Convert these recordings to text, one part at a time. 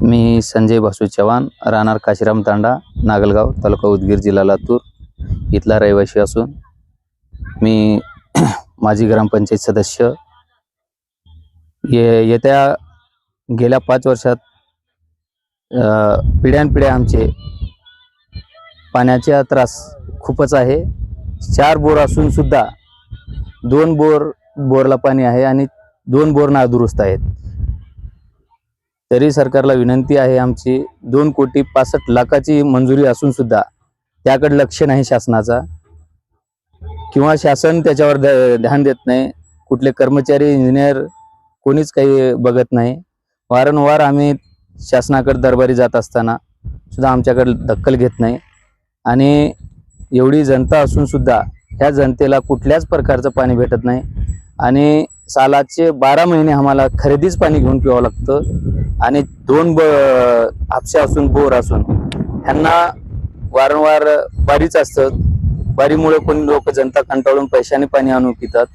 मी संजय भासू चव्हाण, राहणार काशीराम तांडा, नागलगाव, तालुका उदगीर, जिल्हा लातूर इथला रहिवासी असून मी माजी ग्रामपंचायत सदस्य. येत्या गेल्या 5 वर्षात पिढ्यानपिढ्या आमचे पाण्याचा त्रास खूपच आहे. 4 बोर असून सुद्धा 2 बोरला पाणी आहे आणि 2 बोर नादुरुस्त आहेत. तरी सरकारला विनंती आहे आमची, 2,65,00,000ची मंजुरी असून सुद्धा त्याकडे लक्ष नाही शासनाचा, किंवा शासन त्याच्यावर ध्यान देत नाही. कुठले कर्मचारी, इंजिनियर कोणीच काही बघत नाही. वारंवार आम्ही शासनाकडे दरबारी जात असताना सुद्धा आमच्याकडे दखल घेत नाही. आणि एवढी जनता असून सुद्धा ह्या जनतेला कुठल्याच प्रकारचं पाणी भेटत नाही. आणि सालाचे 12 महिने आम्हाला खरेदीच पाणी घेऊन प्यावं लागतं. आणि 2 हापसे असून, बोर असून ह्यांना वारंवार बारीच असतं. बारीमुळे कोणी लोक, जनता कंटाळून पैशाने पाणी आणून पितात.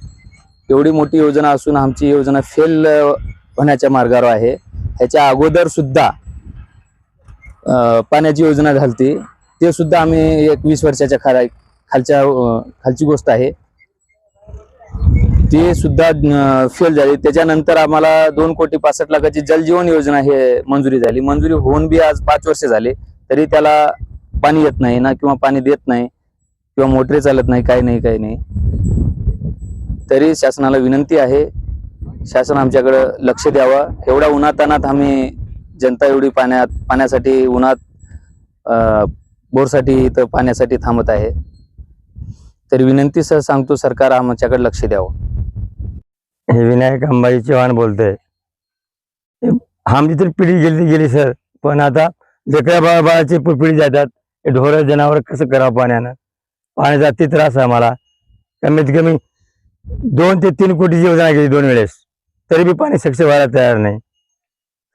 एवढी मोठी योजना असून आमची योजना फेल होण्याच्या मार्गावर आहे. ह्याच्या अगोदर सुद्धा पाण्याची योजना झालती, ते सुद्धा आम्ही 20 वर्षाच्या खालची गोष्ट आहे, ते सुद्धा फेल झाली. त्याच्यानंतर आम्हाला 2,65,00,000ची जलजीवन योजना हे मंजुरी झाली. मंजुरी होऊन बी आज 5 वर्ष झाले तरी त्याला पाणी येत नाही ना, किंवा पाणी देत नाही, किंवा मोटरी चालत नाही, काही नाही. तरी शासनाला विनंती आहे, शासन आमच्याकडे लक्ष द्यावं. एवढ्या उन्हातानात आम्ही जनता एवढी पाण्यासाठी उन्हात बोरसाठी इथं पाण्यासाठी थांबत आहे. तरी विनंती सर सांगतो, सरकार आमच्याकडे लक्ष द्यावं. हे विनायक अंबाजी चव्हाण बोलतोय. आमची तर पिढी गेली सर, पण आता लेकरा बाळाची पिढी जातात. ढोर जनावर कसं करावं पाण्यानं? पाण्याचा अति त्रास आहे आम्हाला. कमीत कमी 2 ते 3 कोटीची योजना केली 2 वेळेस, तरी बी पाणी सक्सेस व्हायला तयार नाही.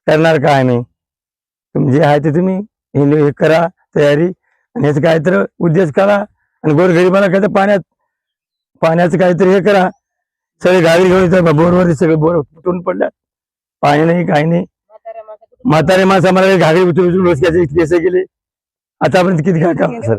करणार काय आम्ही? जे आहे ते तुम्ही हे करा तयारी, आणि याचं काय तर उद्देश करा. आणि गोरगरिबाला काय तर पाण्याचं काहीतरी हे करा. सगळे गावी घेऊन बोरवर सगळे बोर तुटून पडल्यात, पाणी नाही, काही नाही. म्हातारे माणसं आम्हाला घागरी उचलून रोज केसे गेले. आतापर्यंत किती काय काम सर?